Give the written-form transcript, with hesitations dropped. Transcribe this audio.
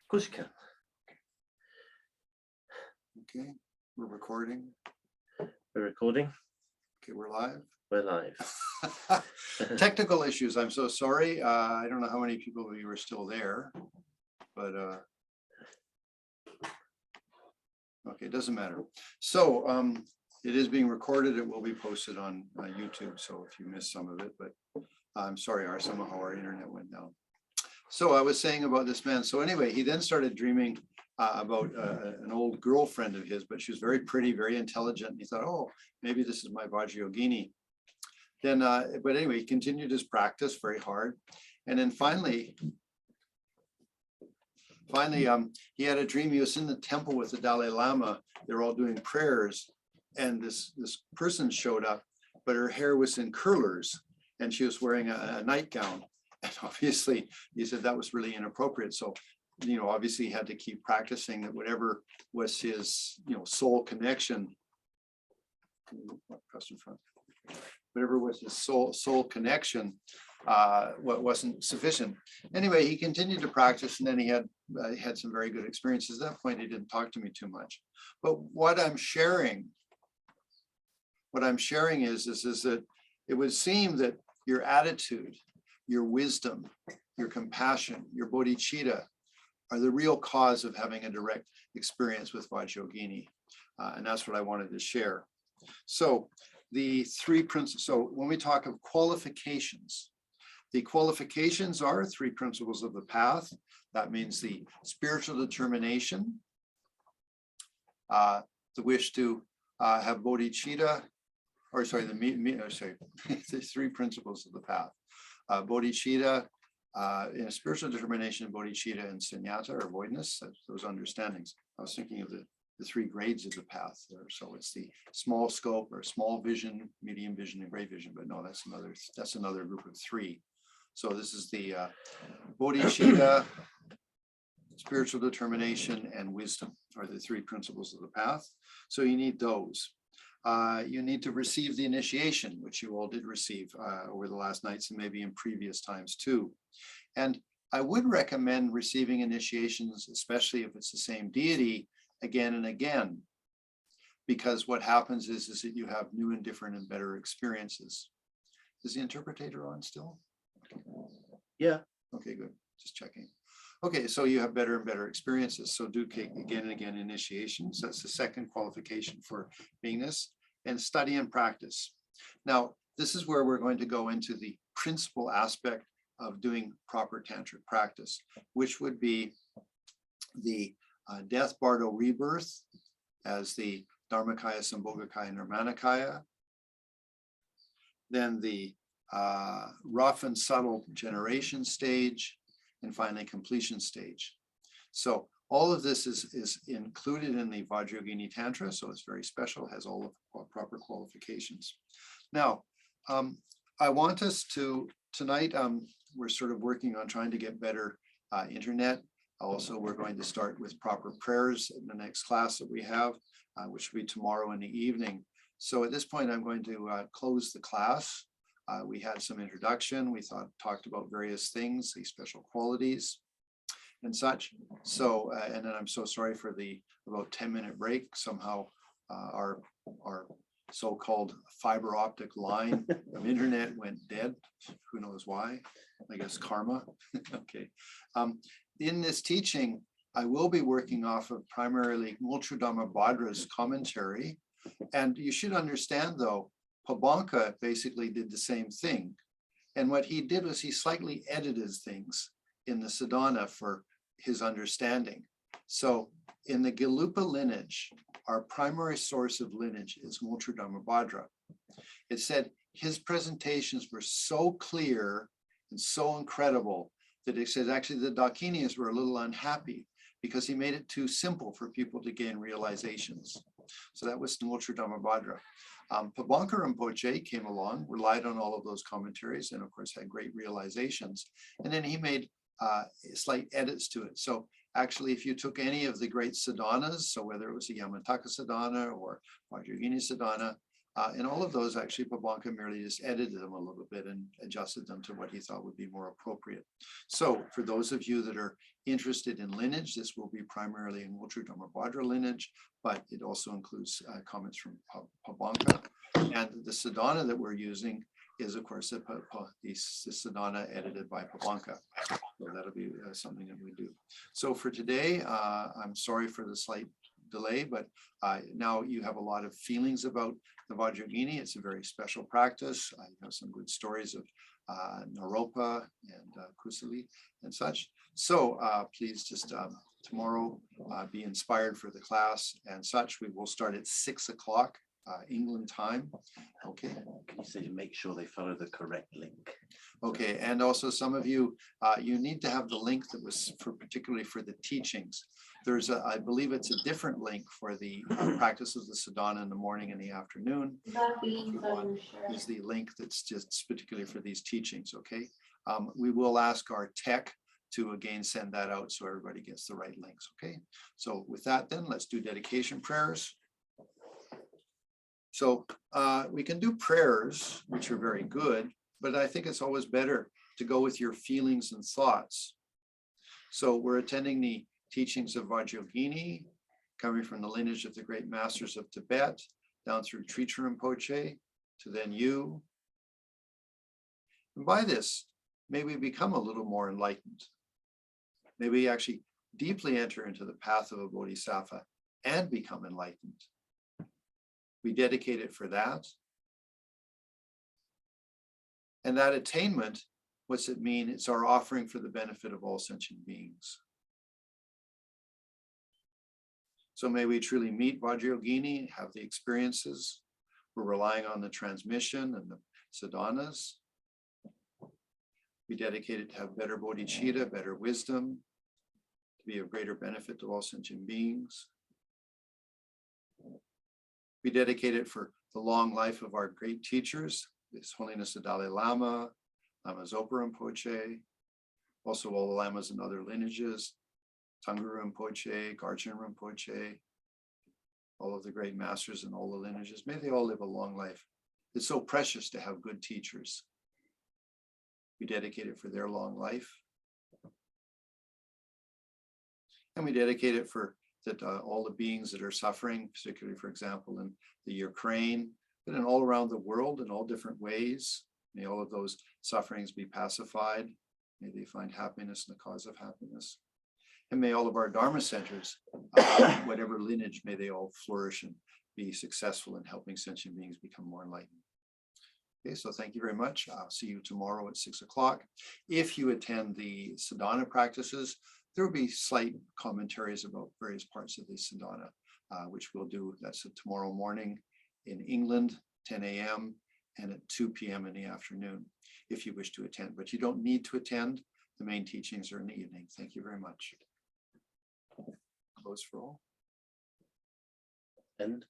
Of course you can. Okay, we're recording. We're recording. Okay, we're live. We're live. Technical issues. I'm so sorry. I don't know how many people of you are still there, but okay, it doesn't matter. So it is being recorded. It will be posted on YouTube. So if you missed some of it, but I'm sorry, somehow our internet went down. So I was saying about this man. So anyway, he then started dreaming about an old girlfriend of his, but she was very pretty, very intelligent. And he thought, oh, maybe this is my Vajra Yogini. Then, but anyway, he continued his practice very hard. And then finally, he had a dream. He was in the temple with the Dalai Lama. They were all doing prayers. And this person showed up, but her hair was in curlers and she was wearing a nightgown. And obviously, he said that was really inappropriate. So, you know, obviously he had to keep practicing that whatever was his, you know, soul connection, whatever was his soul connection, what wasn't sufficient. Anyway, he continued to practice, and then he had some very good experiences. At that point, he didn't talk to me too much. But what I'm sharing is that it would seem that your attitude, your wisdom, your compassion, your bodhicitta are the real cause of having a direct experience with Vajra Yogini. And that's what I wanted to share. So the three principles, so when we talk of qualifications, the qualifications are three principles of the path. That means the spiritual determination, the wish to have bodhicitta, or sorry, the three principles of the path. Bodhicitta, in a spiritual determination, bodhicitta and sunyata or voidness, those understandings. I was thinking of the three grades of the path there. So it's the small scope or small vision, medium vision, and great vision. But no, that's another group of three. So this is the bodhicitta, spiritual determination, and wisdom are the three principles of the path. So you need those. You need to receive the initiation, which you all did receive over the last nights and maybe in previous times too. And I would recommend receiving initiations, especially if it's the same deity, again and again, because what happens is that you have new and different and better experiences. Is the interpreter on still? Yeah. Okay, good. Just checking. Okay, so you have better and better experiences. So do again and again initiations. That's the second qualification for beingness. And study and practice. Now, this is where we're going to go into the principal aspect of doing proper tantric practice, which would be the death, bardo, rebirth as the Dharmakaya, Sambhogakaya, and Nirmanakaya. Then the rough and subtle generation stage, and finally completion stage. So all of this is included in the Vajra Yogini Tantra, so it's very special, has all the proper qualifications. Now, I want us to, tonight, we're sort of working on trying to get better internet. Also, we're going to start with proper prayers in the next class that we have, which will be tomorrow in the evening. So at this point, I'm going to close the class. We had some introduction. We talked about various things, the special qualities and such. So, and then I'm so sorry for the about 10-minute break. Somehow our so-called fiber optic line of internet went dead. Who knows why? I guess karma. Okay. In this teaching, I will be working off of primarily Multradhamma Bhadra's commentary. And you should understand, though, Pabanka basically did the same thing. And what he did was he slightly edited things in the sadhana for his understanding. So in the Gelupa lineage, our primary source of lineage is Multradhamma Bhadra. It said his presentations were so clear and so incredible that it says actually the Dakinis were a little unhappy because he made it too simple for people to gain realizations. So that was Multradhamma Bhadra. Pabanka Rinpoche came along, relied on all of those commentaries, and of course had great realizations. And then he made slight edits to it. So actually, if you took any of the great sadhanas, so whether it was a Yamataka sadhana or Vajra Yogini sadhana, And all of those, actually, Pabanka merely just edited them a little bit and adjusted them to what he thought would be more appropriate. So for those of you that are interested in lineage, this will be primarily in Wiltshire-Dormer Vajra lineage, but it also includes comments from Pabanka. And the Sadhana that we're using is, of course, the Sadhana edited by Pabanka. So that'll be something that we do. So for today, I'm sorry for the slight delay, but now you have a lot of feelings about the Vajra Yogini. It's a very special practice. I have some good stories of Naropa and Kusali and such. So please just tomorrow be inspired for the class and such. We will start at 6 o'clock England time. Okay. Can you say to make sure they follow the correct link? Okay, and also some of you, you need to have the link that was particularly for the teachings. There's I believe it's a different link for the practice of the sadhana in the morning and the afternoon. Is the link that's just particularly for these teachings, okay? We will ask our tech to again send that out so everybody gets the right links, okay? So with that then, let's do dedication prayers. So we can do prayers, which are very good, but I think it's always better to go with your feelings and thoughts. So we're attending the teachings of Vajra Yogini, coming from the lineage of the great masters of Tibet, down through Tricha Rinpoche, to then you. And by this, may we become a little more enlightened. May we actually deeply enter into the path of a bodhisattva and become enlightened. We dedicate it for that. And that attainment, what's it mean? It's our offering for the benefit of all sentient beings. So may we truly meet Vajra Yogini, have the experiences. We're relying on the transmission and the sadhanas. We dedicate it to have better bodhicitta, better wisdom, to be of greater benefit to all sentient beings. We dedicate it for the long life of our great teachers, His Holiness the Dalai Lama, Lama Zopa Rinpoche, also all the lamas and other lineages, Tanguru Rinpoche, Garchen Rinpoche, all of the great masters and all the lineages. May they all live a long life. It's so precious to have good teachers. We dedicate it for their long life. And we dedicate it for that all the beings that are suffering, particularly, for example, in the Ukraine, but in all around the world in all different ways. May all of those sufferings be pacified. May they find happiness in the cause of happiness. And may all of our Dharma centers, whatever lineage, may they all flourish and be successful in helping sentient beings become more enlightened. Okay, so thank you very much. I'll see you tomorrow at 6 o'clock. If you attend the sadhana practices, there will be slight commentaries about various parts of the sadhana, which we'll do. That's tomorrow morning in England, 10 a.m. and at 2 p.m. in the afternoon, if you wish to attend. But you don't need to attend. The main teachings are in the evening. Thank you very much. Close for all. And